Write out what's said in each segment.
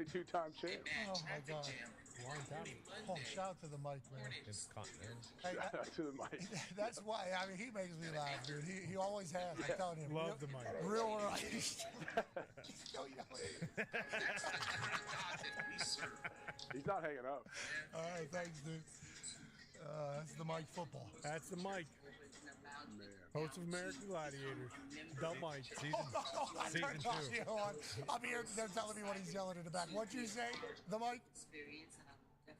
22-time champ. Oh my God. Long time. Oh, shout out to the mic, man. It's continent. Hey, Shout out to the mic. that's why. I mean, he makes me laugh, dude. He always has. I'm telling you. Love the mic. Real right. He's not hanging up. All right, thanks, dude. That's the mic football. That's the mic. Man. Host of American Gladiators. The mic. Season Season 2. I'm here. They're telling me what he's yelling in the back. What'd you say? The mic?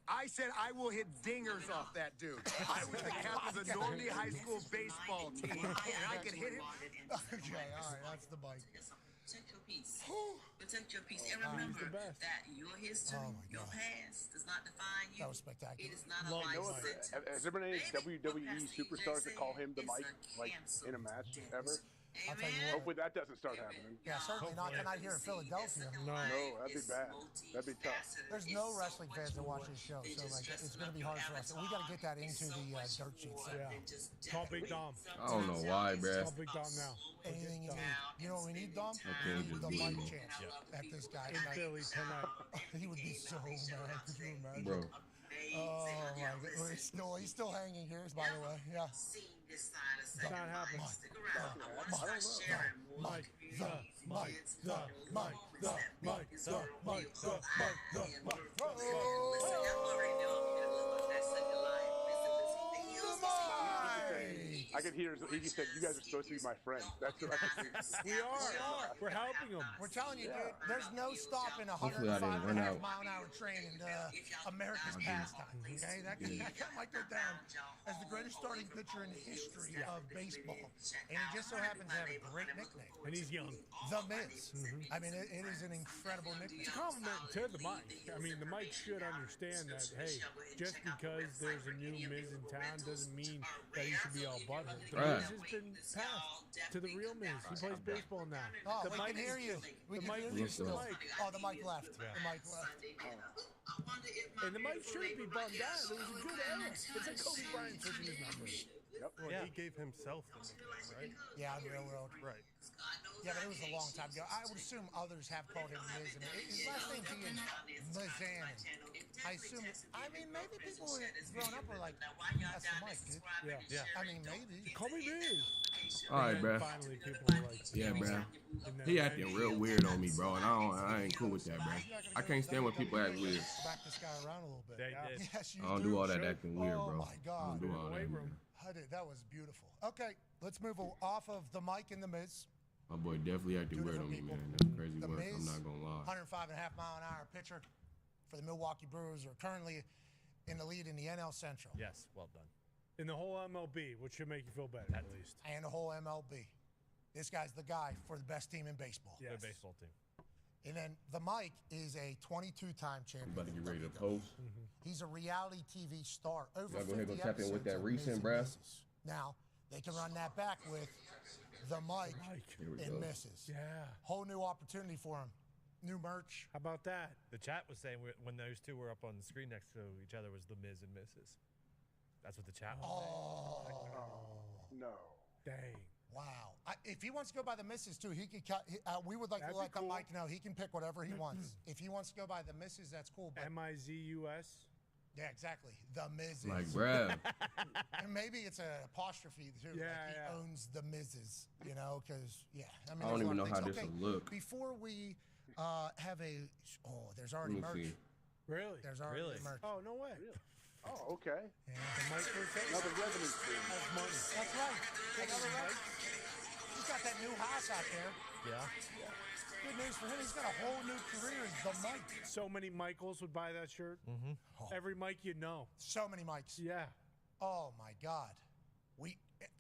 I said I will hit dingers off that dude. I was the captain of the Normandy High School baseball team, and I could hit him. Okay, all right, that's the mic. Protect your peace. Protect your peace. And remember that your history, your past does not define you. That was spectacular. It is not a life sentence. Has there been any WWE superstars that call him the mic, like in a match ever? I'll tell you what. Hopefully that doesn't start happening. Yeah, certainly not tonight here in Philadelphia. No, that'd be bad. That'd be tough. There's no wrestling fans that watch this show, so like it's going to be hard for us. We got to get that into the dirt sheets. Yeah. Call Big Dom. I don't know why, bruh. Call Big Dom now. Anything you need. You know what we need, Dom? The mic chance at this guy In Philly tonight. He would be so mad. Could you imagine? Bro. Oh my God! He's still hanging here, by the way. Yeah. It's not happening. Mike, I could hear he said, "You guys are supposed to be my friends." That's what I could see. We are. We're helping them. We're telling you, dude, there's no stopping a Hopefully I didn't run out. 105-mile-an-hour train in America's pastime. Okay, that might go down as the greatest starting pitcher in the history of baseball, and he just so happens to have a great nickname. And he's young. The Miz. I mean, it is an incredible nickname. It's a compliment to the mic. I mean, the mic should understand that, hey, just because there's a new Miz in town doesn't mean that he should be all butthurt. The Miz has been passed to the real Miz. He plays baseball now. Oh, the we mic can hear you. We the can mic hear you is the still. mic. Oh, the mic left. The mic left. And the mic shouldn't be bummed out. It was a good era. It's like Kobe Bryant switching his numbers. Yep. Well, he gave himself the nickname, right? Yeah, on Railroad. Right. Yeah, but it was a long time ago. I would assume others have called him Miz. And his last name being Mizan. I assume. I mean, maybe people who growing up were like, "That's the mic, dude." Yeah. I mean, maybe. Call me Miz. All right, And bruh. finally, people were like, Yeah, bruh. He acting real weird on me, bro, and I ain't cool with that, bruh. I can't stand when people act weird. Back this guy around a little bit. They did. Yes, you I don't do all that Sure. acting weird, Oh bro. my I God. don't do all that. Weight Man. room. I did. That was beautiful. Okay, let's move off of the mic and the Miz. My boy definitely acted Two weird different on me, people. man. That's crazy The work. Miz, I'm not gonna lie. 105.5-mile-an-hour pitcher for the Milwaukee Brewers, are currently in the lead in the NL Central Yes, well done. In the whole MLB, which should make you feel better, at least. and the whole MLB. This guy's the guy for the best team in baseball. Yeah, the baseball team. And then the Mike is a 22-time I'm champion. about to get for ready to WWE. post. He's a reality TV star. Over Y'all go ahead 50 and go tap in with episodes that of recent, Miz and bruh. Mrs. Now, they can run that back with the Mike Here we and go. Mrs. Yeah. Whole new opportunity for him. New merch. How about that? The chat was saying when those two were up on the screen next to each other was the Miz and Mrs. That's what the chat was saying. No. Dang. Wow. If he wants to go by the misses too, he could cut. We would like That'd to be let the cool. Mike know he can pick whatever he wants. If he wants to go by the misses, that's cool. But MIZUS. yeah, exactly. The Miz's. Like, bruh. And maybe it's an apostrophe too. Yeah, like he yeah. owns the Miz's, you know, because yeah. I mean, I don't there's a even know lot of how things. this Okay, will look. Before we have there's already Let me merch. see. Really? There's already Really? merch. Oh, no way. Oh, okay. Yeah. The mic for sale? Another revenue stream. That's money. That's right. Another merch. He's got that new house out there. Yeah. Good news for him. He's got a whole new career as the Mike. So many Michaels would buy that shirt. Every Mike you know. So many mics. Yeah. Oh my God.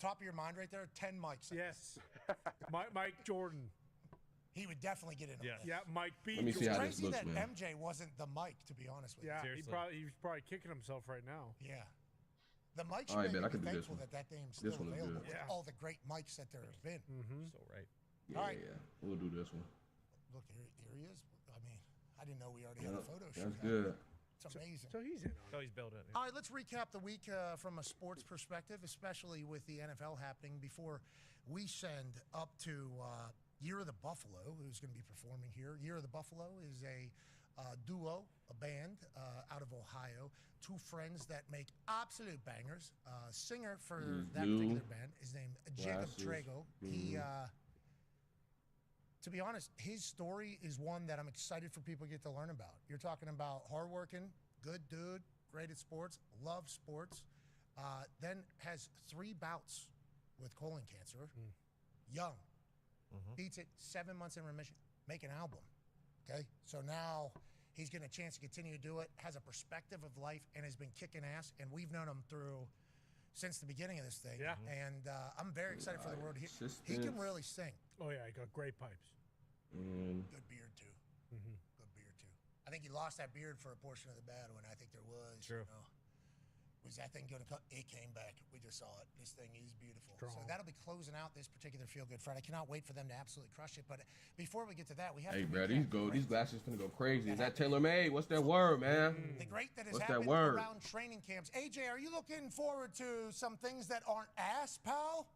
Top of your mind right there, 10 mics. Yes. Mike Jordan. He would definitely get in on Yes. this. Yeah, Mike B. Let me see It's how this crazy looks, that man. MJ wasn't the Mike, to be honest with you. Yeah, Seriously. he's probably kicking himself right now. Yeah. The Mike All right, should man, I be could do this thankful one. that name's This still one is available good. with Yeah. all the great mics that there have been. So right. Yeah, All right. yeah. We'll do this one. Look, here he is. I mean, I didn't know we already had a photo shoot. That's happening. good. It's amazing. So he's in on So he's building it. All right, let's recap the week from a sports perspective, especially with the NFL happening before we send up to Year of the Buffalo, who's going to be performing here. Year of the Buffalo is a duo, a band out of Ohio. Two friends that make absolute bangers. Singer for that particular band is named Jacob Trago. He, to be honest, his story is one that I'm excited for people to get to learn about. You're talking about hardworking, good dude, great at sports, loves sports, then has 3 bouts with colon cancer, young, beats it, 7 months in remission, make an album, okay? So now he's getting a chance to continue to do it, has a perspective of life, and has been kicking ass, and we've known him since the beginning of this thing. Yeah. And I'm very excited for the world. He can really sing. Oh, yeah, he got great pipes. Good beard, too. Good beard, too. I think he lost that beard for a portion of the battle, and I think there was. True. You know, was that thing going to come? It came back. We just saw it. This thing is beautiful. Strong. So that'll be closing out this particular Feel Good Friday. I cannot wait for them to absolutely crush it. But before we get to that, we have Hey, to bro, these glasses finna go crazy. Is that happened. tailor-made? What's that word, man? The great that has What's that happened word? around training camps. AJ, are you looking forward to some things that aren't ass, pal?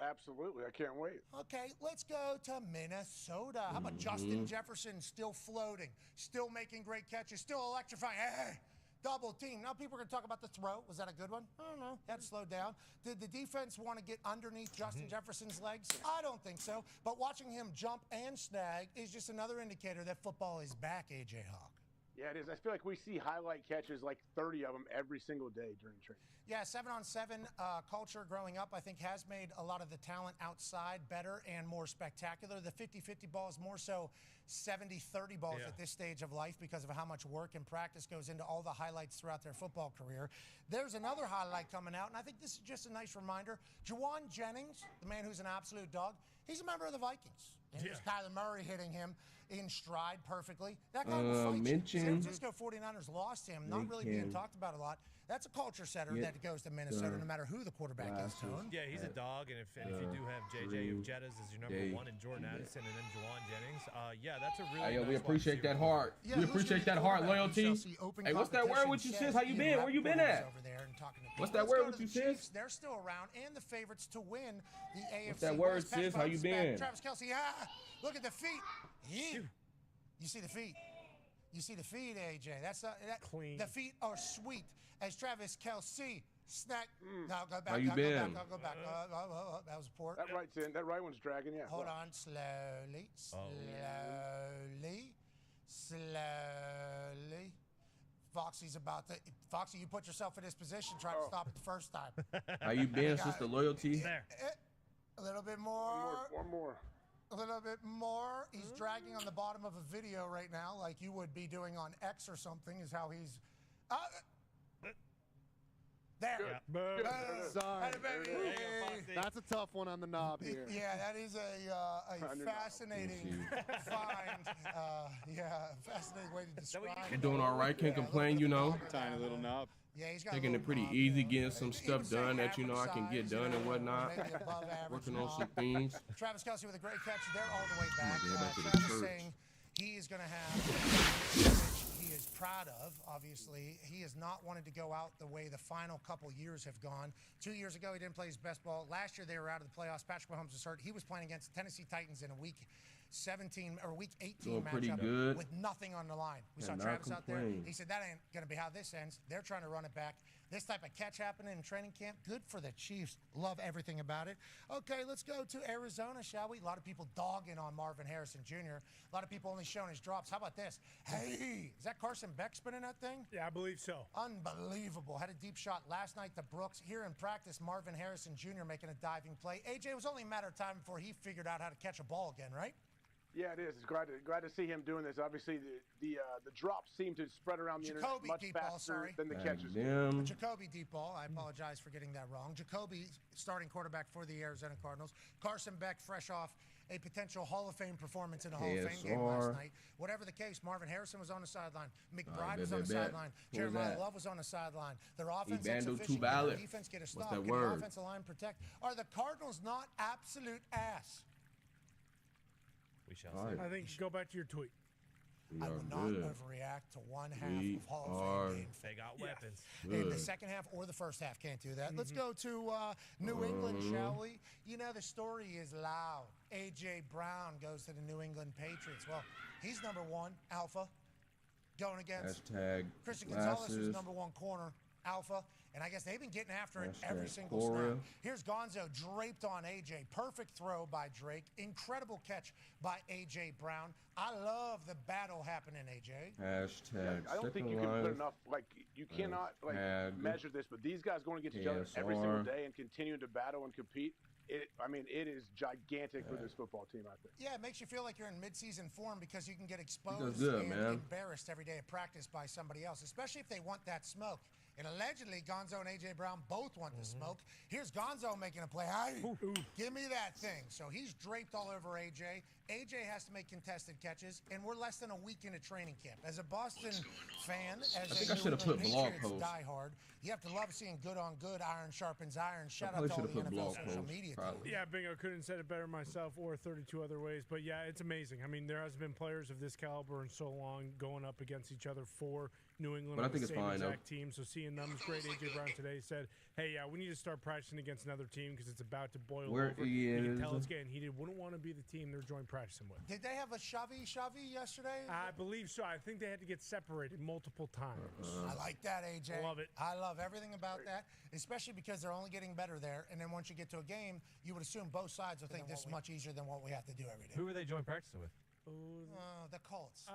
Absolutely, I can't wait. Okay, let's go to Minnesota. How about Justin Jefferson still floating, still making great catches, still electrifying? Hey, double team. Now people are going to talk about the throw. Was that a good one? I don't know. Had to slow down. Did the defense want to get underneath Justin Jefferson's legs? I don't think so. But watching him jump and snag is just another indicator that football is back, AJ Hawk. Yeah, it is. I feel like we see highlight catches, like 30 of them every single day during training. Yeah, 7-on-7 culture growing up, I think, has made a lot of the talent outside better and more spectacular. The 50-50 ball is more so 70-30 balls at this stage of life because of how much work and practice goes into all the highlights throughout their football career. There's another highlight coming out, and I think this is just a nice reminder. Juwan Jennings, the man who's an absolute dog, he's a member of the Vikings. And it was Kyler Murray hitting him in stride perfectly. That guy will fight you. San Francisco 49ers lost him, not really being talked about a lot. That's a culture setter that goes to Minnesota, no matter who the quarterback is, Tone. Yeah, he's a dog, and if you do have J.J. Jettas as your number 1 and Jordan Addison and then Juwan Jennings, yeah, that's a really nice we appreciate that heart. Yeah, we appreciate that heart, loyalty. Hey, what's that word with you, sis? How you been? Where you been at? What's that word with you, sis? They're still around, and the favorites to win the AFC. What's that word, sis? How you been? Travis Kelce, look at the feet. You see the feet. You see the feet, AJ. That's that clean. The feet are sweet. As Travis Kelce snack. No, go back. How you been? Go back. That was a port. That right's in. That right one's dragging. Yeah. Hold on, slowly. Foxy's about to. Foxy, you put yourself in this position. Try to stop it the first time. How you been, sister loyalty? There. A little bit more. One more. A little bit more. He's dragging on the bottom of a video right now, like you would be doing on X or something, is how he's... there. Good. Sorry. That's a tough one on the knob here. Yeah, that is a fascinating find. Fascinating way to describe You're it. doing all right. Can't complain, you know. Tiny little knob. Yeah, he's got Taking it pretty easy, getting some stuff done that, you know, I can get done and whatnot. Working on some things. Travis Kelce with a great catch. They're all the way back. Back to the Travis church. saying he is going to have which he is proud of, obviously. He has not wanted to go out the way the final couple years have gone. 2 years ago, he didn't play his best ball. Last year, they were out of the playoffs. Patrick Mahomes was hurt. He was playing against the Tennessee Titans in a week 17 or week 18 Doing pretty matchup good. with nothing on the line. We saw Cannot Travis out there. complain. He said that ain't going to be how this ends. They're trying to run it back. This type of catch happening in training camp, good for the Chiefs. Love everything about it. Okay, let's go to Arizona, shall we? A lot of people dogging on Marvin Harrison Jr. A lot of people only showing his drops. How about this? Hey, is that Carson Beck spinning that thing? Yeah, I believe so. Unbelievable. Had a deep shot last night to Brooks. Here in practice, Marvin Harrison Jr. making a diving play. AJ, it was only a matter of time before he figured out how to catch a ball again, right? Yeah, it is. It's glad to see him doing this. Obviously, the drops seem to spread around the internet much faster than the catches. Jacoby deep ball. I apologize for getting that wrong. Jacoby, starting quarterback for the Arizona Cardinals. Carson Beck, fresh off a potential Hall of Fame performance in a Hall of Fame game last night. Whatever the case, Marvin Harrison was on the sideline. McBride was on the sideline. Jeremiah Love was on the sideline. Their offense insufficient. Their defense get a stop. Can the offensive line protect? Are the Cardinals not absolute ass? We shall see. I think go back to your tweet. I will not overreact to one half of Hall of Fame games. They got weapons. In the second half or the first half, can't do that. Let's go to New England, shall we? You know, the story is loud. A.J. Brown goes to the New England Patriots. Well, he's number 1, alpha. going against Hashtag Christian glasses. Gonzalez, who's #1 corner, Alpha. And I guess they've been getting after it Hashtag every single Cora. snap. Here's Gonzo draped on AJ. Perfect throw by Drake. Incredible catch by AJ Brown. I love the battle happening, AJ. Hashtag I don't think you can put enough, like, you cannot, like, measure this, but these guys going against each other every single day and continuing to battle and compete. I mean, it is gigantic for this football team, I think. Yeah, it makes you feel like you're in midseason form because you can get exposed good, and man. embarrassed every day at practice by somebody else, especially if they want that smoke. And allegedly, Gonzo and AJ Brown both want the smoke. Here's Gonzo making a play. Hey, give me that thing. So he's draped all over AJ. AJ has to make contested catches, and we're less than a week into training camp. As a Boston fan, as a New England Patriots diehard, you have to love seeing good on good. Iron sharpens iron. Shout out to all the NFL social media team. Yeah, Bingo, couldn't have said it better myself or 32 other ways. But yeah, it's amazing. I mean, there hasn't been players of this caliber in so long going up against each other for New England on the same exact team. So seeing them is great. AJ Brown today said, hey, yeah, we need to start practicing against another team because it's about to boil over. You can tell it's getting heated. Wouldn't want to be the team they're joint practicing with. Did they have a shovey yesterday? I believe so. I think they had to get separated multiple times. I like that, AJ. I love it. I love everything about that, especially because they're only getting better there. And then once you get to a game, you would assume both sides will think this is much easier than what we have to do every day. Who are they joint practicing with? The Colts.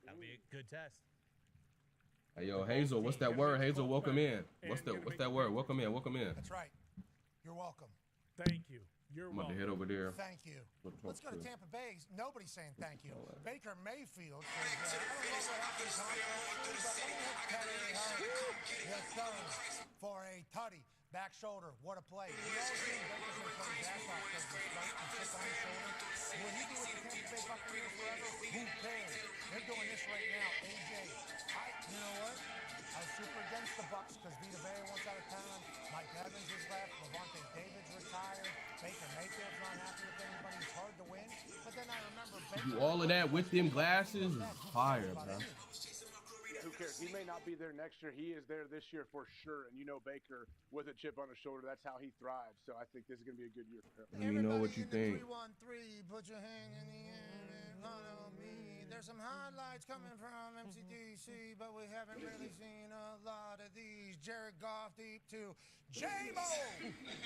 That'll be a good test. Hey, yo, Hazel, what's that word? Hazel, welcome in. What's that word? Welcome in. Welcome in. That's right. You're welcome. Thank you. You're I'm about to head over there. Thank you. Let's go to Tampa Bay. Nobody's saying thank you. Baker Mayfield says, I don't know what happened to for a tutty. Back shoulder. What a play. We all seen Baker's been playing his ass off because of the strike and chip on his shoulder. Will he do with the Tampa Bay Buccaneers forever? Who cares? They're doing this right now. AJ, you know what? I was super against the Bucs because Vita Vea wants out of town. Mike Evans is left. Levante David's retired. Baker Mayfield's not happy with anybody. It's hard to win. But then I remember Baker. Do all of that with them glasses is fire, bro. Who cares? He may not be there next year. He is there this year for sure. And you know Baker with a chip on his shoulder, that's how he thrives. So I think this is going to be a good year for him. Let me know what you think. 3-1-3, put your hand in the air and follow me. There's some highlights coming from MCDC, but we haven't really seen a lot of these. Jared Goff deep to J-Mo.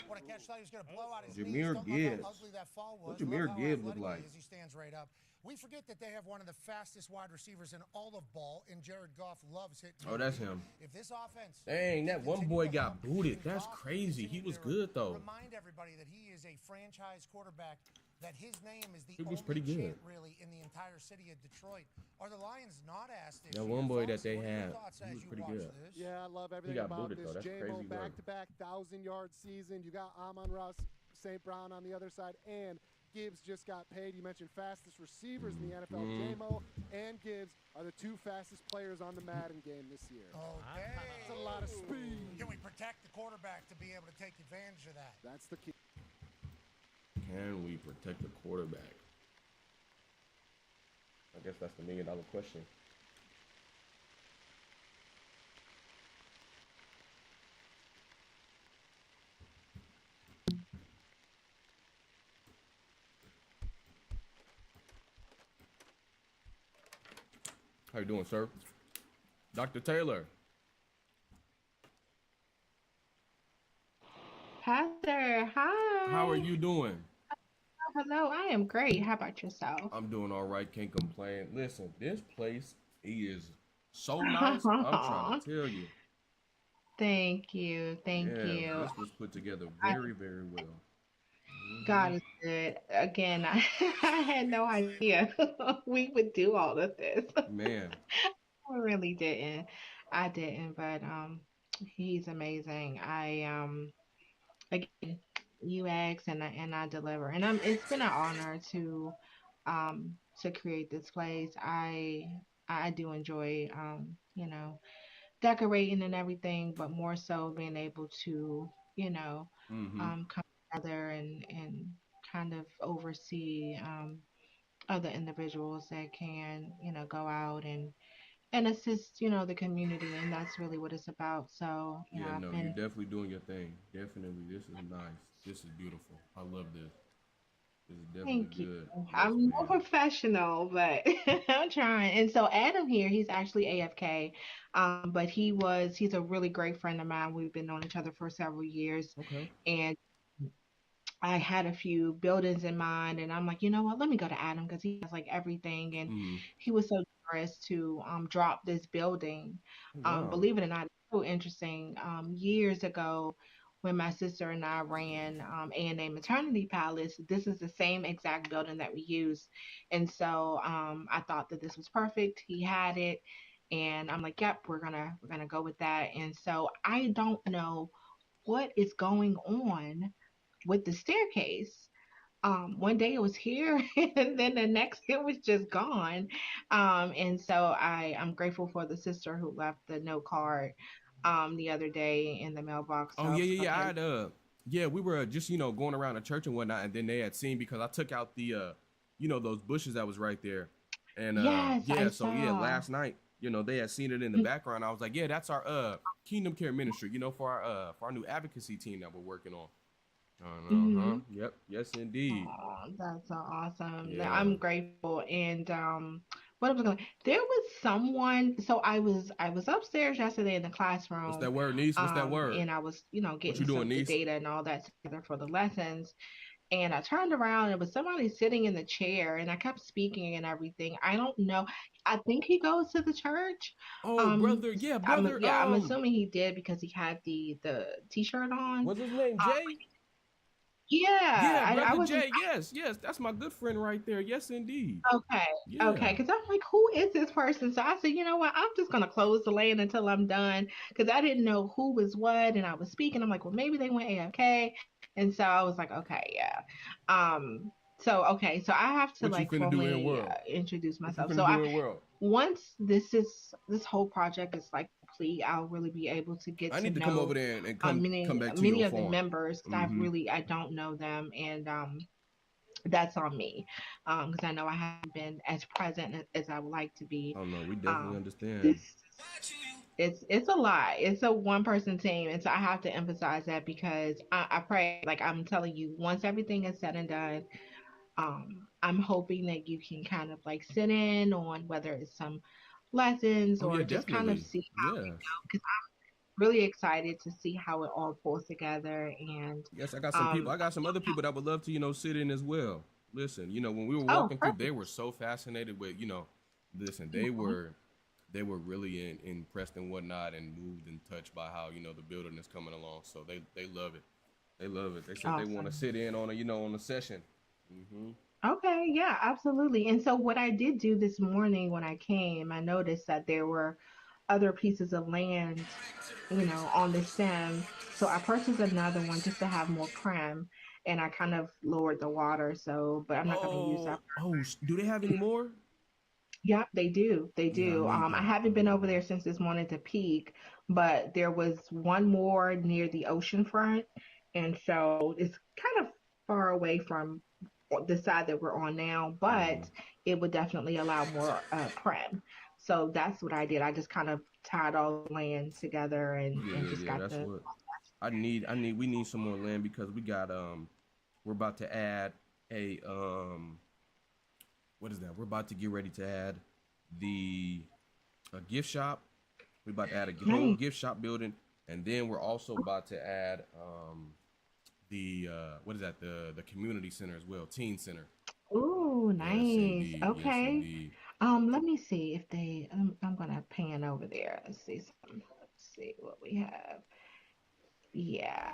What a catch. Thought he was going to blow out his knees. Don't know how ugly that fall was. What Jameer Gibbs look like? As he stands right up. We forget that they have one of the fastest wide receivers in all of ball, and Jared Goff loves hitting. Oh, that's him. If this offense, dang, that one boy got booted. That's crazy. He was good though. Remind everybody that he is a franchise quarterback. That his name is the only pretty good. Really in the entire city of Detroit. Are the Lions not asked this? That one boy that they had, he was pretty good. Yeah, I love everything about this. J-Mo back-to-back 1,000-yard season. You got Amon-Ra St. Brown on the other side, and Gibbs just got paid. You mentioned fastest receivers in the NFL. J-Mo and Gibbs are the two fastest players on the Madden game this year. Okay. That's a lot of speed. Can we protect the quarterback to be able to take advantage of that? That's the key. Can we protect the quarterback? I guess that's the $1 million question. How you doing, sir? Dr. Taylor. Pastor, hi. How are you doing? Hello, I am great. How about yourself? I'm doing all right. Can't complain. Listen, this place is so nice. I'm trying to tell you. Thank you. Thank you. This was put together very, very well. God is good. Again, I had no idea we would do all of this. Man. I really didn't. I didn't, but he's amazing. Again, you ask and I deliver. And it's been an honor to create this place. I do enjoy decorating and everything, but more so being able to, come together and kind of oversee other individuals that can, go out and assist, the community, and that's really what it's about. So, you're definitely doing your thing. Definitely. This is nice. This is beautiful. I love this. It's definitely Thank you. good. Yes, I'm no ma'am. professional, but I'm trying. And so Adam here, he's actually AFK. But he's a really great friend of mine. We've been knowing each other for several years. Okay. And I had a few buildings in mind, and I'm like, you know what? Let me go to Adam because he has like everything, and he was so generous to drop this building. Wow. Believe it or not, it's so interesting. Years ago, when my sister and I ran A&A Maternity Palace, this is the same exact building that we used, and so I thought that this was perfect. He had it, and I'm like, yep, we're gonna go with that. And so I don't know what is going on with the staircase. One day it was here, and then the next it was just gone. And so I'm grateful for the sister who left the note card the other day in the mailbox. So Oh I yeah, was yeah, like, yeah. okay. Yeah, we were just going around the church and whatnot, and then they had seen because I took out the those bushes that was right there, and Yes, I yeah, so yeah, saw. last night they had seen it in the background. I was like, yeah, that's our Kingdom Care Ministry, for our new advocacy team that we're working on. Mm-hmm. Yep. Yes, indeed. Oh, that's so awesome. Yeah. I'm grateful. And what was going? There was someone. So I was upstairs yesterday in the What's classroom, that word, niece? What's that word? and I was What you getting doing, the niece? data and all that together for the lessons. And I turned around and it was somebody sitting in the chair, and I kept speaking and everything. I don't know. I think he goes to the church. Oh, brother. Yeah, brother. I'm assuming he did because he had the t-shirt on. What's his name? Um, Jay? yeah, Yeah, I brother wasn't. Jay. Yes. That's my good friend right there. Yes, indeed. Okay, Yeah. okay, because I'm like, who is this person? So I said, you know what? I'm just gonna close the lane until I'm done because I didn't know who was what, and I was speaking. I'm like, well, maybe they went AFK, and so I was like, okay, yeah. So okay, so I have to What you like finna do in formally world? introduce What you myself. finna So do in world? once this whole project is like complete, I'll really be able to get I to need to come over know there and come many back to many your of the farm. members because I don't know them, and that's on me because I know I haven't been as present as I would like to be. Oh no, we definitely understand. This it's a lot. It's a one person team, and so I have to emphasize that because I pray, like I'm telling you, once everything is said and done, I'm hoping that you can kind of like sit in on whether it's some lessons Oh yeah, or just kind of definitely. see how we Yes. go because I'm really excited to see how it all pulls together. And Yes, I got some people. I got some other people that would love to, sit in as well. Listen, when we were oh, walking through, they perfect. were so fascinated with, listen, Mhm. they were really impressed and whatnot and moved and touched by how, the building is coming along. So they love it. They love it. They said they want to Awesome. sit in on on a session. Mm-hmm. Okay, yeah, absolutely. And so what I did do this morning when I came, I noticed that there were other pieces of land, on the stem. So I purchased another one just to have more prem, and I kind of lowered the water. So, but I'm not going to use that. Do they have any more? Yeah, they do. They Yeah, I do. need I that. haven't been over there since this morning to peek, but there was one more near the ocean front, and so it's kind of far away from the side that we're on now, but it would definitely allow more prem. So that's what I did. I just kind of tied all the land together and just Yeah. got That's the. what we need some more land because we got we're about to add a what is that? We're about to get ready to add the a gift shop. We're about to add a whole Nice. gift shop building, and then we're also about to add the what is that? The community center as well, teen center. Ooh, Yes, nice. indeed. Yes, Okay. indeed. Let me see if they. I'm gonna pan over there. Let's see something. Let's see what we have. Yeah.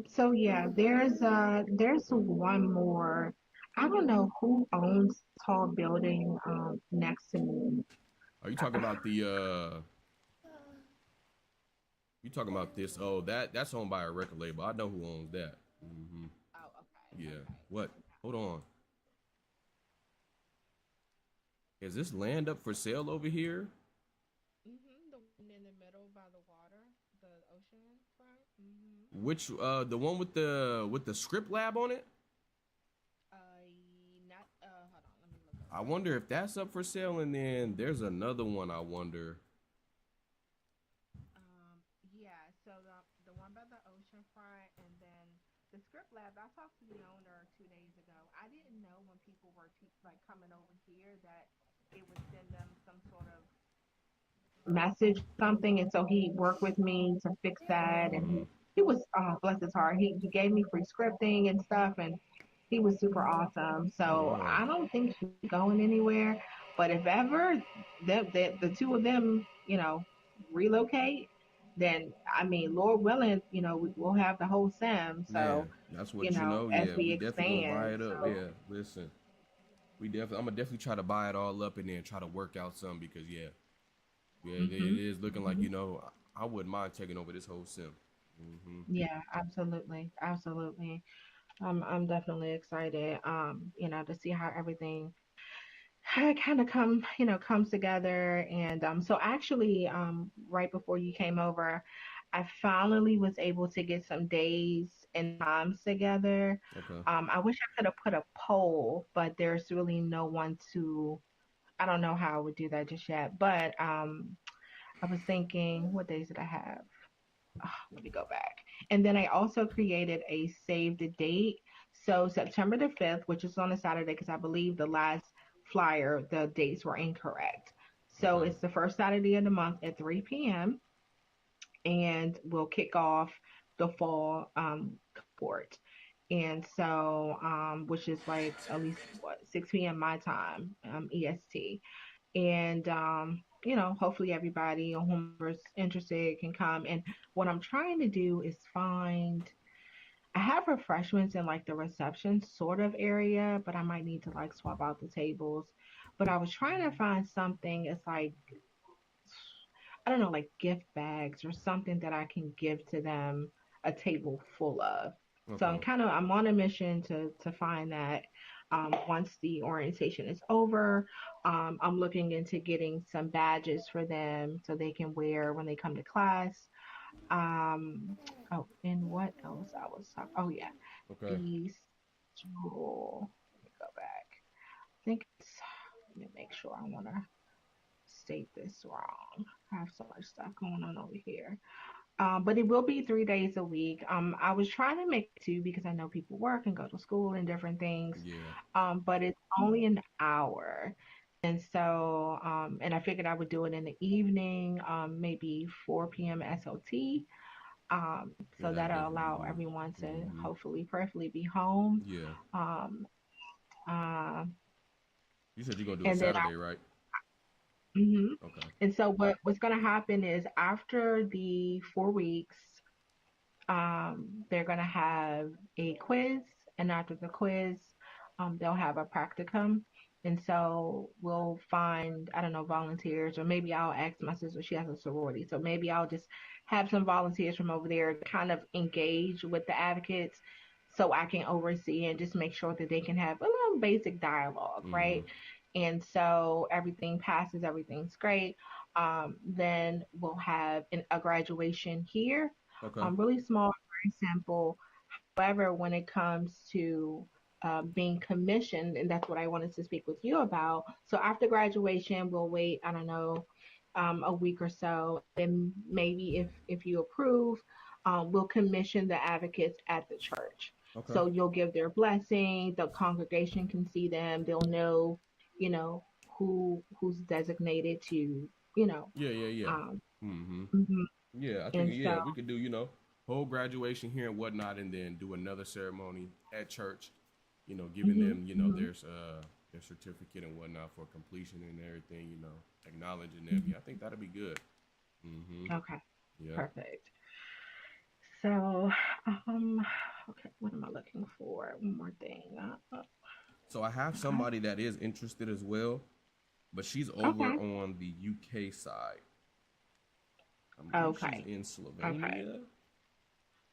So yeah, there's one more. I don't know who owns tall building next to me. Are you talking about the You talking about this? Oh, that's owned by a record label. I know who owns that. Mm-hmm. Oh, okay, Yeah. okay. What? Hold on. Is this land up for sale over here? The one in the middle by the water, the ocean front. Which the one with the script lab on it? Not. Hold on, let me look up I real wonder quick. if that's up for sale, and then there's another one. I wonder. Yeah. So the one by the ocean front, and then the script lab. I talked to the owner 2 days ago, were like coming over here, that it would send them some sort of message, something, and so he worked with me to fix that, and he was bless his heart, he gave me free scripting and stuff, and he was super awesome. So I don't think she's going anywhere, but if ever the two of them, relocate, then I mean, Lord willing, we'll have the whole sim. So that's what as yeah, we definitely gonna buy expand, it up. Yeah, listen, I'm gonna definitely try to buy it all up and then try to work out some, because it is looking like, I wouldn't mind taking over this whole sim. Yeah, absolutely, absolutely. I'm definitely excited, to see how everything kind of comes together. And so actually, right before you came over, I finally was able to get some days and times together. Okay. I wish I could have put a poll, but there's really no one to. I don't know how I would do that just yet. But I was thinking, what days did I have? Oh, let me go back. And then I also created a save the date. So September the 5th, which is on a Saturday, because I believe the last flyer, the dates were incorrect. So it's the first Saturday of the month at 3 p.m. And we'll kick off the fall cohort. And so, which is like at least 6 p.m. my time, EST. And hopefully everybody or whomever's interested can come. And what I'm trying to do is I have refreshments in like the reception sort of area, but I might need to like swap out the tables. But I was trying to find something, it's like, I don't know, like gift bags or something that I can give to them a table full of. So I'm on a mission to find that. Once the orientation is over, I'm looking into getting some badges for them so they can wear when they come to class. And what else I was talking? Oh yeah, the schedule. Let me go back. I think let me make sure I want to state this wrong. I have so much stuff going on over here. But it will be 3 days a week. I was trying to make 2 because I know people work and go to school and different things. But it's only an hour. And so, and I figured I would do it in the evening, maybe 4 p.m. SOT. So that'll allow everyone to hopefully, prayerfully be home. You said you're going to do it Saturday, right? Okay. And so what's going to happen is after the 4 weeks, they're going to have a quiz, and after the quiz, they'll have a practicum. And so we'll find, I don't know, volunteers, or maybe I'll ask my sister, she has a sorority. So maybe I'll just have some volunteers from over there to kind of engage with the advocates so I can oversee and just make sure that they can have a little basic dialogue, right? And so everything passes, everything's great. Then we'll have a graduation here. Really small, very simple. However, when it comes to being commissioned, and that's what I wanted to speak with you about. So after graduation, we'll wait, I don't know, a week or so. And maybe if you approve, we'll commission the advocates at the church. So you'll give their blessing, the congregation can see them, they'll know, who's designated to, Yeah, I think we could do, whole graduation here and whatnot, and then do another ceremony at church, giving them, their certificate and whatnot for completion and everything, acknowledging them. Yeah, I think that'll be good. Okay. Perfect. So, okay, what am I looking for? One more thing. So I have somebody that is interested as well, but she's over on the UK side. She's in Slovenia.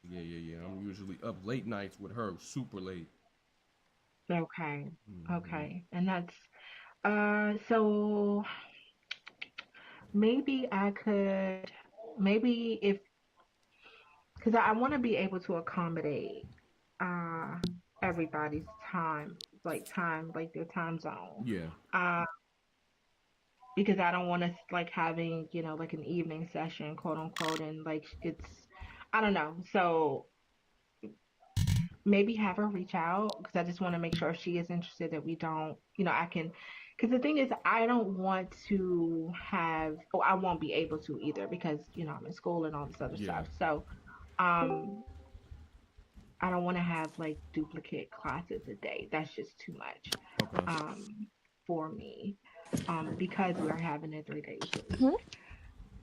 Yeah. I'm usually up late nights with her, super late. Okay. And that's so maybe I could, because I want to be able to accommodate everybody's time, like their time zone. Because I don't want to like having, like an evening session, quote unquote, and like it's, I don't know. So maybe have her reach out because I just want to make sure if she is interested that we don't, I can, because the thing is, I don't want to have, I won't be able to either because, I'm in school and all this other stuff. So, I don't want to have like duplicate classes a day. That's just too much for me because we're having it 3 days a week. Mm-hmm.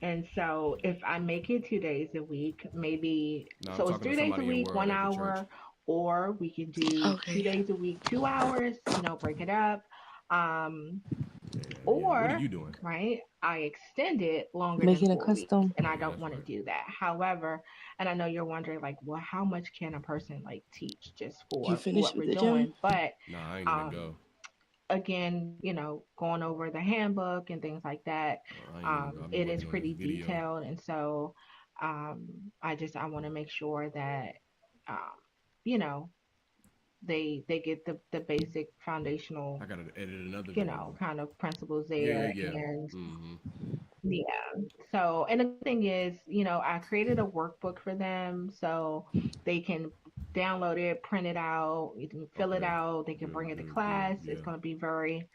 And so if I make it 2 days a week, maybe, so it's 3 days a week, 1 hour, or we can do 2 days a week, 2 hours, break it up. Or, what are you doing? Right, I extend it longer Making than a 4 custom. weeks, and I don't want to do that. However, and I know you're wondering, like, well, how much can a person like teach just for what we're doing? But I ain't gonna go. Again, going over the handbook and things like that, it is pretty detailed, and so I want to make sure that they get the basic foundational. I gotta edit another kind of principles there. And so, and the thing is, I created a workbook for them so they can download it, print it out, you can fill it out, they can bring it to class. It's going to be very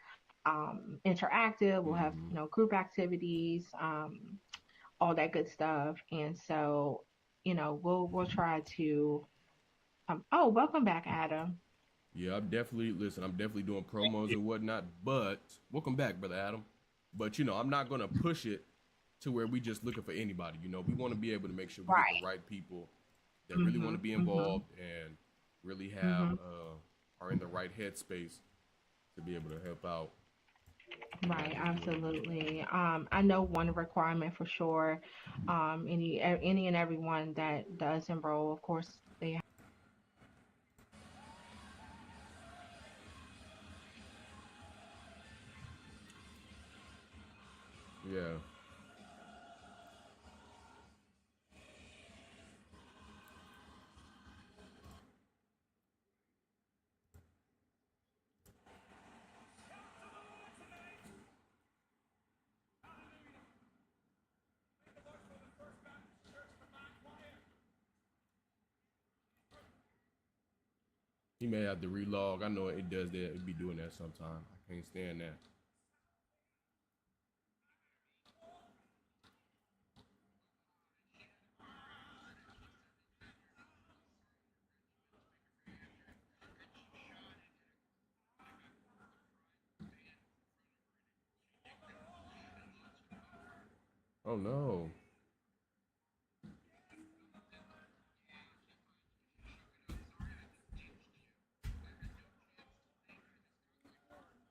interactive. We'll have group activities, all that good stuff. And so we'll try to welcome back, Adam. Yeah, I'm definitely doing promos and whatnot, but welcome back, brother Adam. But I'm not gonna push it to where we just looking for anybody. We want to be able to make sure we get the right people that really want to be involved and really have are in the right headspace to be able to help out. Right, absolutely. I know one requirement for sure. Any and everyone that does enroll, of course, they have. Yeah. He may have to relog. I know it does that. It be doing that sometime. I can't stand that. Oh no.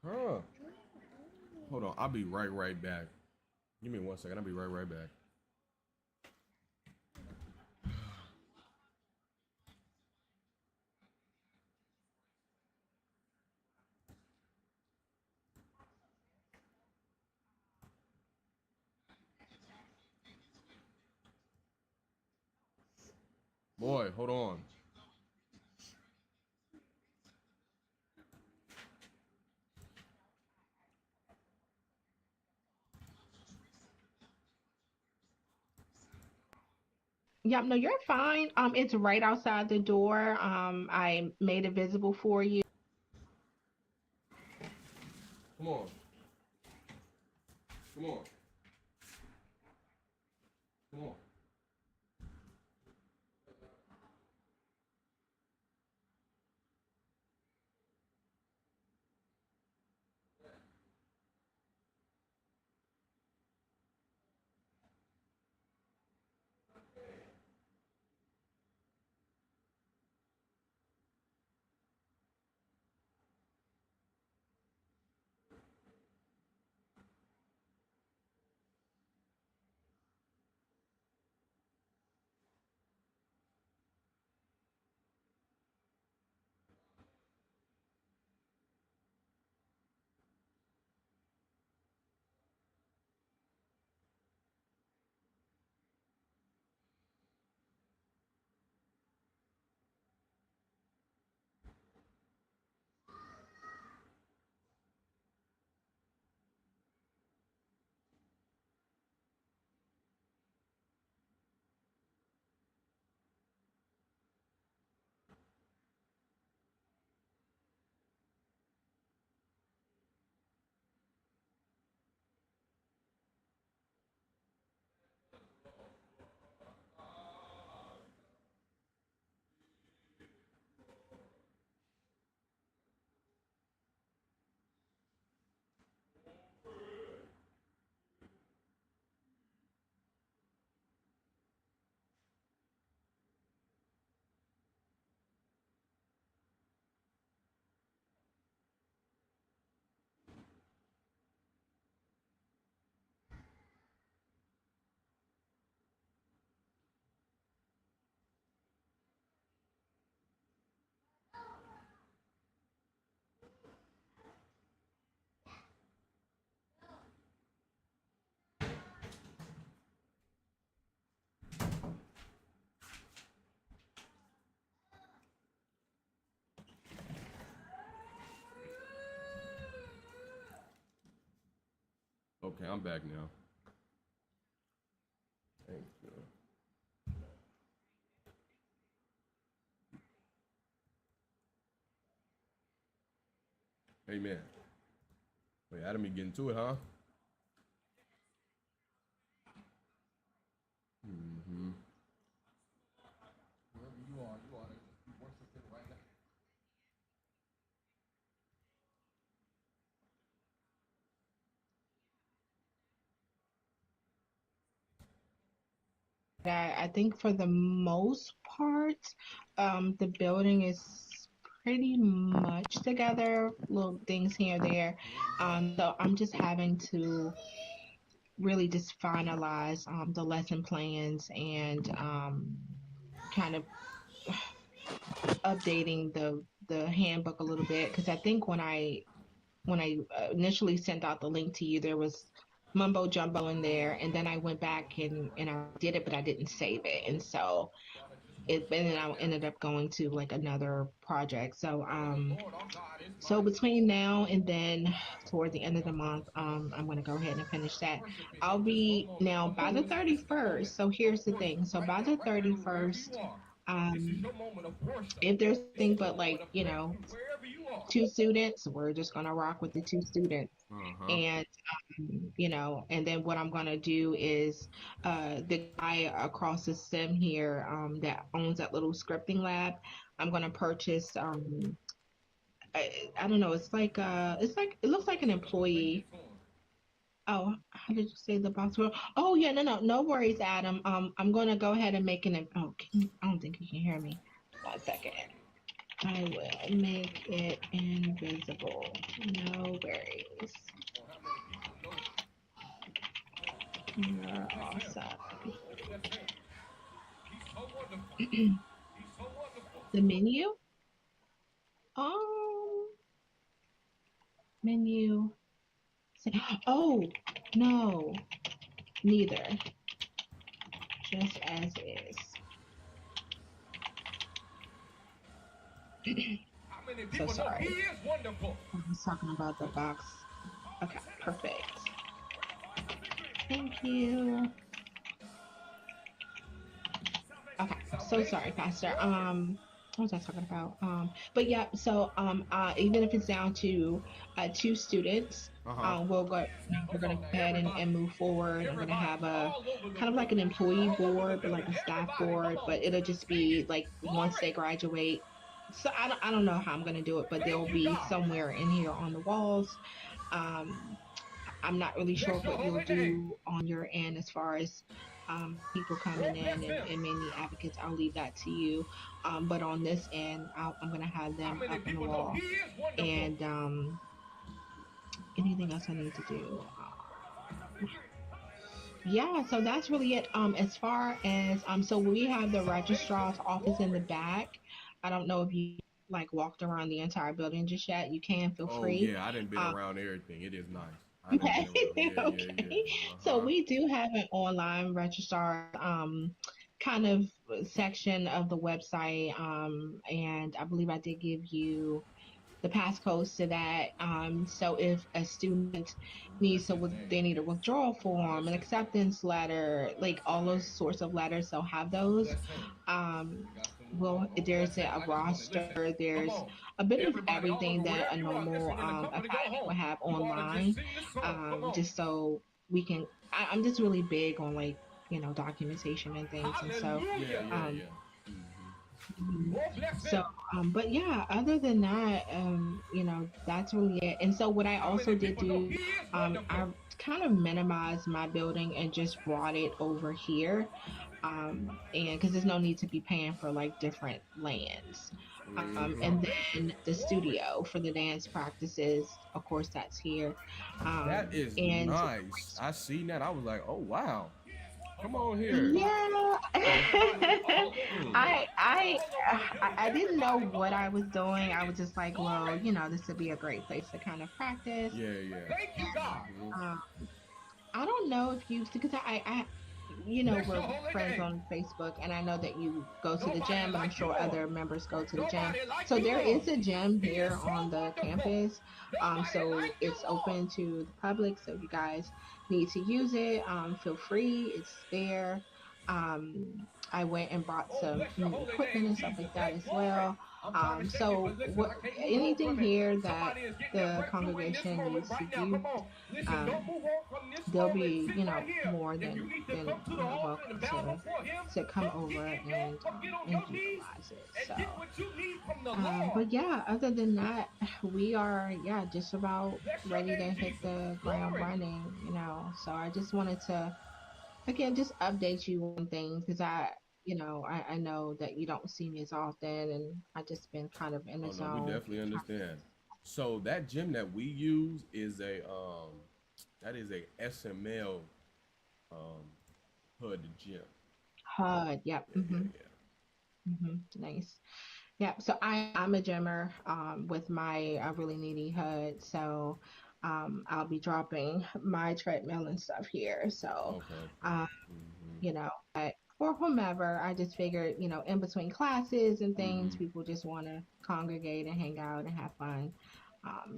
Huh. Hold on. I'll be right back. Give me 1 second. I'll be right back. Boy, hold on. Yep, no, you're fine. It's right outside the door. I made it visible for you. Come on. Come on. Come on. Okay, I'm back now. Thank you. Hey, man. Wait, Adam, you getting to it, huh? Mm-hmm. Wherever you are you worship right now. I think for the most part, the building is pretty much together, little things here and there. So I'm just having to really just finalize the lesson plans and kind of updating the handbook a little bit, because I think when I initially sent out the link to you, there was mumbo jumbo in there, and then I went back and I did it, but I didn't save it, and so then I ended up going to like another project. So between now and then toward the end of the month, I'm going to go ahead and finish that. I'll be now by the 31st. So here's the thing. So by the 31st, if there's anything but like, 2 students, we're just going to rock with the 2 students. And, and then what I'm going to do is the guy across the sim here that owns that little scripting lab, I'm going to purchase, I don't know, it looks like an employee. Oh, how did you say the box? Oh, yeah, no worries, Adam. I'm going to go ahead and make I don't think you can hear me. 1 second. I will make it invisible. No worries. You're awesome. The menu? Menu. Oh, no. Neither. Just as is. So sorry. I was talking about the box. Okay, perfect. Thank you. Okay, so sorry, Pastor. What was I talking about? But yeah, so even if it's down to 2 students, we're going to go ahead and move forward. I'm going to have a kind of like an employee board, but like a staff board, but it'll just be like once they graduate. So I don't know how I'm going to do it, but they'll be somewhere in here on the walls. I'm not really sure what you'll do on your end as far as people coming in and many advocates. I'll leave that to you. But on this end, I'm going to have them up on the wall. And anything else I need to do? Yeah, so that's really it. As far as so we have the registrar's office in the back. I don't know if you like walked around the entire building just yet. You can feel free. Oh yeah, I didn't been around everything. It is nice. Okay. Okay. So we do have an online registrar kind of section of the website, and I believe I did give you the passcodes to that. So if a student needs they need a withdrawal form, an acceptance letter, like all those sorts of letters, so have those. Well, there's a roster. There's a bit of everything that a normal academy would have online, just so we can. I'm just really big on like documentation and things, and so. So, but yeah, other than that, that's really it. And so what I also did do, I kind of minimized my building and just brought it over here. And because there's no need to be paying for like different lands. And then the studio for the dance practices, of course, that's here. That is nice. I seen that. I was like, oh, wow. Come on here. Yeah. I didn't know what I was doing. I was just like, well, this would be a great place to kind of practice. Yeah. I don't know if because we're friends on Facebook, and I know that you go to the gym, and I'm sure other members go to the gym. So there is a gym here on the campus. So it's open to the public. So if you guys need to use it, feel free. It's there. I went and brought some new equipment and stuff like that as well. So anything here that the congregation needs to do, they'll be, more than welcome to come over and utilize it. So, but yeah, other than that, we are just about ready to hit the ground running. So I just wanted to again just update you on things because I know that you don't see me as often, and I just been kind of in the zone. We definitely understand. So that gym that we use is a SML HUD gym. HUD, yep. Nice. Yeah. So I'm a gymmer with my really needy HUD. So I'll be dropping my treadmill and stuff here. So but for whomever, I just figured, in between classes and things, people just want to congregate and hang out and have fun.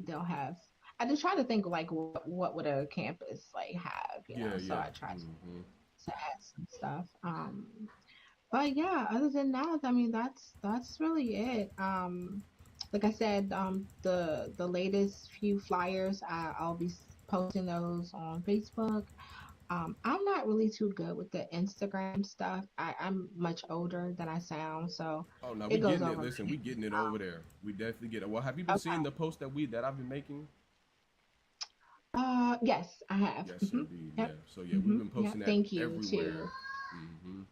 They'll have. I just try to think like what would a campus like have, so I try to add some stuff. But yeah, other than that, I mean that's really it. Like I said, the latest few flyers, I'll be posting those on Facebook. I'm not really too good with the Instagram stuff. I'm much older than I sound, so we getting it. Listen, we getting it over there. We definitely get it. Well, have you been seeing the post that I've been making? Yes, I have. Yes, indeed. Yep. Yeah. So we've been posting that Thank you everywhere. too.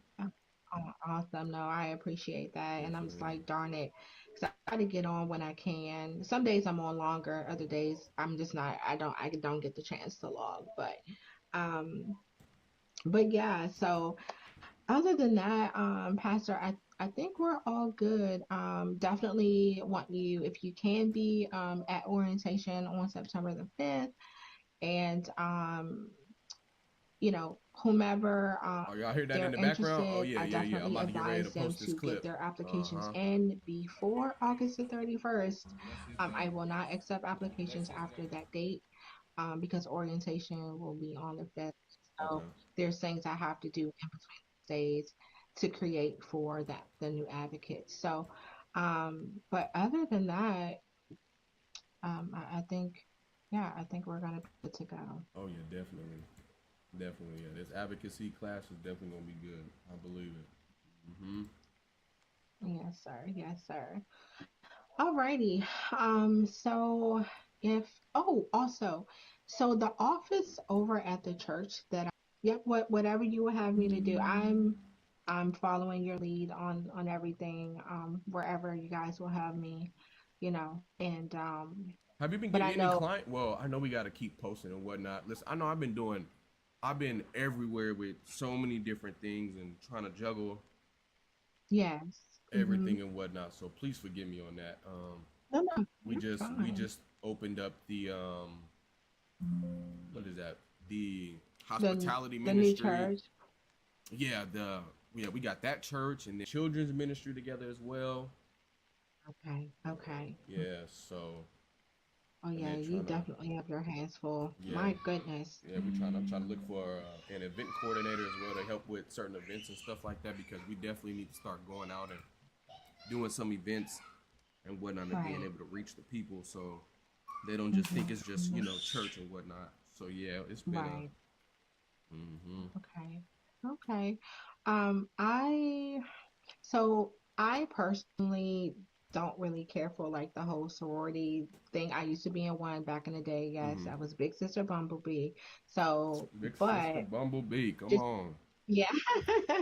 Awesome. No, I appreciate that, and I'm just like, darn it, because I try to get on when I can. Some days I'm on longer, other days I'm just not. I don't get the chance to log, but yeah. So other than that, Pastor, I think we're all good. Definitely want you, if you can be at orientation on September the 5th, and whomever y'all hear that in the background? Oh yeah, I definitely advise them to get their applications in before August the 31st. I will not accept applications after that date because orientation will be on the 5th. So there's things I have to do in between days to create for the new advocates. So, but other than that, I think we're gonna be good to go. Oh yeah, definitely. Yeah, this advocacy class is definitely gonna be good. I believe it. Yes, sir. Alrighty. So so the office over at the church that whatever you will have me to do, I'm following your lead on everything. Wherever you guys will have me, and have you been getting any client? Well, I know we got to keep posting and whatnot. Listen, I know I've been everywhere with so many different things and trying to juggle everything and whatnot. So please forgive me on that. We just opened up the what is that? The hospitality ministry. The new church. Yeah, we got that church and the children's ministry together as well. Okay. Yeah, so. Oh yeah, you definitely have your hands full. Yeah. My goodness. Yeah, I'm trying to look for an event coordinator as well to help with certain events and stuff like that, because we definitely need to start going out and doing some events and whatnot and being able to reach the people so they don't just think it's just, church and whatnot. So yeah, it's been Okay. I personally don't really care for like the whole sorority thing. I used to be in one back in the day. Yes, I was Big Sister Bumblebee. So, Sister Bumblebee, come on. Yeah,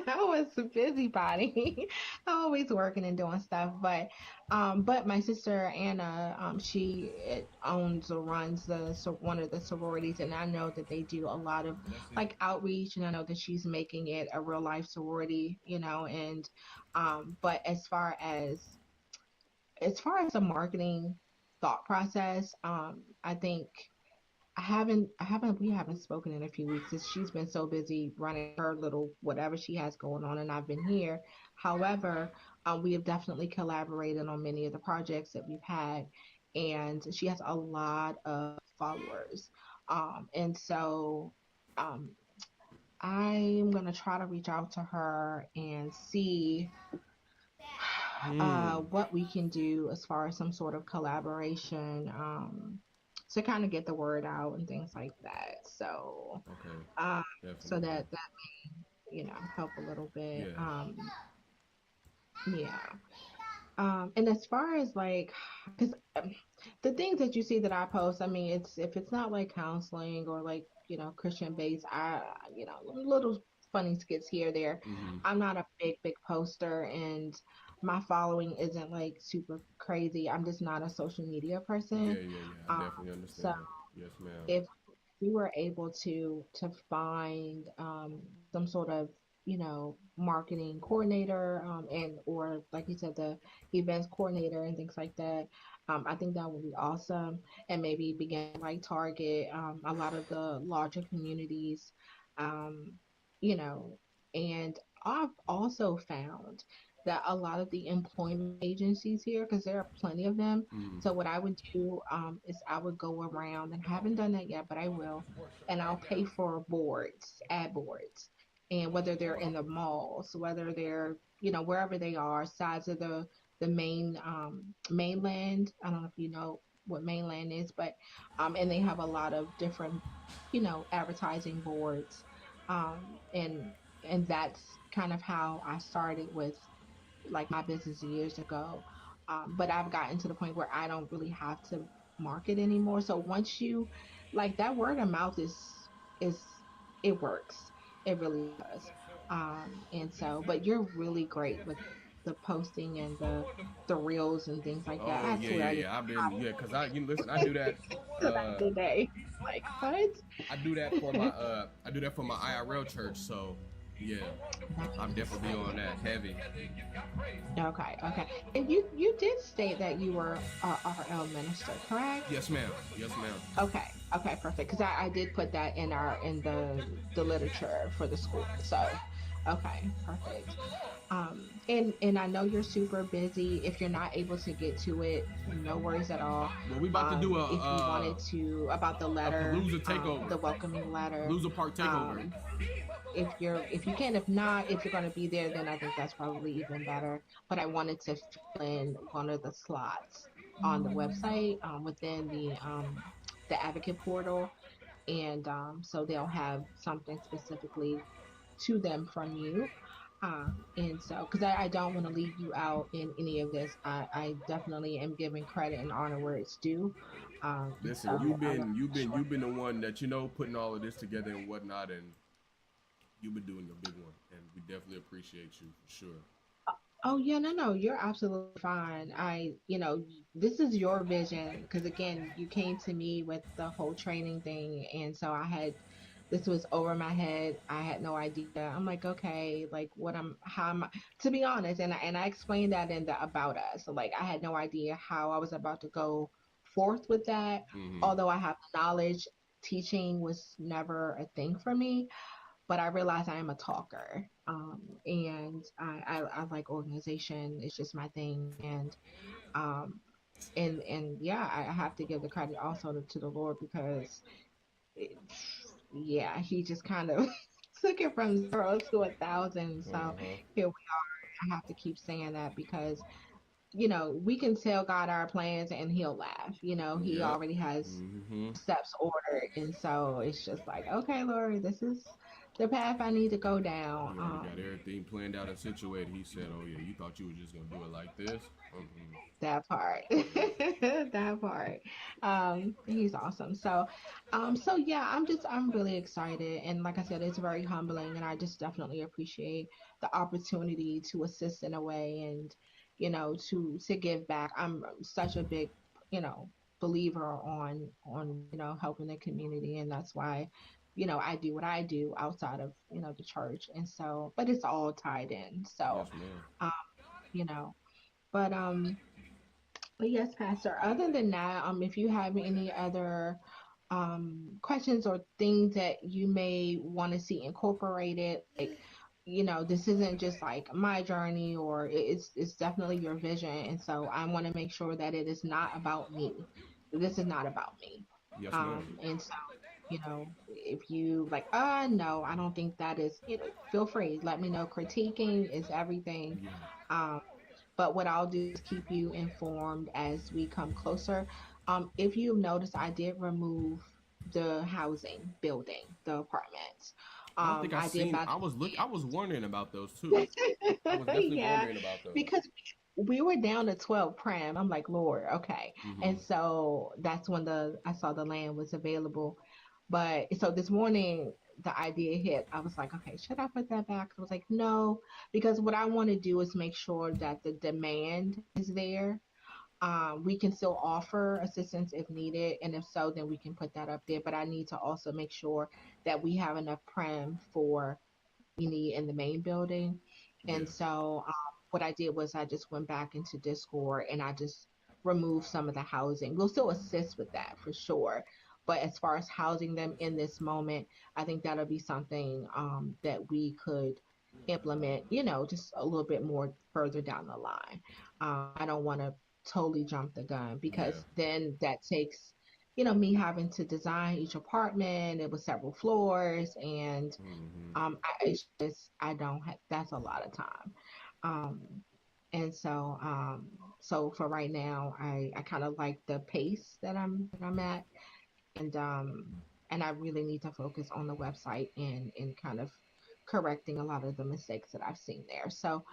I was a busybody. Always working and doing stuff. But my sister Anna, she owns or runs one of the sororities, and I know that they do a lot of like outreach, and I know that she's making it a real life sorority, and but as far as the marketing thought process, I think we haven't spoken in a few weeks. She's been so busy running her little whatever she has going on, and I've been here. However, we have definitely collaborated on many of the projects that we've had, and she has a lot of followers. And so I'm gonna try to reach out to her and see what we can do as far as some sort of collaboration to kind of get the word out and things like that. So, so that may, help a little bit. And as far as like, because the things that you see that I post, I mean, if it's not like counseling or like, Christian based, little funny skits here, there. I'm not a big poster, and my following isn't like super crazy. I'm just not a social media person. I definitely understand. So yes, ma'am. If we were able to find some sort of marketing coordinator and or like you said, the events coordinator and things like that, I think that would be awesome. And maybe begin like target a lot of the larger communities, and I've also found that a lot of the employment agencies here, because there are plenty of them. So what I would do is I would go around, and I haven't done that yet, but I will, and I'll pay for ad boards, and whether they're in the malls, whether they're wherever they are, sides of the main mainland. I don't know if you know what mainland is, but and they have a lot of different advertising boards, and that's kind of how I started with like my business years ago. But I've gotten to the point where I don't really have to market anymore. So once you like that, word of mouth is it works. It really does. And so, but you're really great with the posting and the reels and things like that. I've been because listen, I do that today. Like what? I do that for my IRL church. So yeah, I'm definitely on that heavy. Okay. And you did state that you were a RL minister, correct? Yes, ma'am. Okay, perfect. Because I did put that in the literature for the school. So, okay, perfect. And I know you're super busy. If you're not able to get to it, no worries at all. Well, we about to do if you wanted to about the letter, the welcoming letter, Palooza Park takeover. If you can, if not, if you're going to be there, then I think that's probably even better. But I wanted to fill in one of the slots on the website within the advocate portal, and so they'll have something specifically to them from you. And so, because I don't want to leave you out in any of this, I definitely am giving credit and honor where it's due. Listen, so you've been the one that putting all of this together and whatnot, and you've been doing your big one, and we definitely appreciate you for sure. Oh yeah, no, you're absolutely fine. This is your vision, because again, you came to me with the whole training thing, and so this was over my head. I had no idea. I'm like, okay, like how am I, to be honest, and I explained that in the About Us. So like, I had no idea how I was about to go forth with that. Although I have knowledge, teaching was never a thing for me. But I realize I am a talker, and I like organization. It's just my thing, and yeah, I have to give the credit also to the Lord, because he just kind of took it from 0 to 1,000. So here we are. I have to keep saying that because we can tell God our plans and he'll laugh. He already has steps ordered, and so it's just like, okay, Lord, this is the path I need to go down. You got everything planned out and situated. He said, "Oh yeah, you thought you were just gonna do it like this." That part, that part. He's awesome. So yeah, I'm really excited, and like I said, it's very humbling, and I just definitely appreciate the opportunity to assist in a way, and to give back. I'm such a big believer on helping the community, and that's why I do what I do outside of the church, and so, but it's all tied in. So but yes, Pastor, other than that, if you have any other questions or things that you may want to see incorporated. Like, this isn't just like my journey, or it's definitely your vision. And so I want to make sure that it is not about me. This is not about me. Yes, ma'am. And so, if you like, no, I don't think that is, feel free, let me know. Critiquing is everything. Yeah. But what I'll do is keep you informed as we come closer. If you notice, I did remove the housing building, the apartments. I don't think I was wondering about those too. I was definitely wondering about those. Because we were down to 12 prim. I'm like, Lord, okay. And so that's when I saw the land was available. But so this morning the idea hit. I was like, okay, should I put that back? I was like, no, because what I want to do is make sure that the demand is there. We can still offer assistance if needed, and if so, then we can put that up there. But I need to also make sure that we have enough prim for we need in the main building. And so what I did was I just went back into Discord and I just removed some of the housing. We'll still assist with that for sure. But as far as housing them in this moment, I think that'll be something that we could implement, just a little bit more further down the line. I don't want to totally jump the gun, because then that takes, me having to design each apartment. It was several floors, and I don't have, that's a lot of time. And so, so for right now, I kind of like the pace that I'm at, and I really need to focus on the website and kind of correcting a lot of the mistakes that I've seen there. So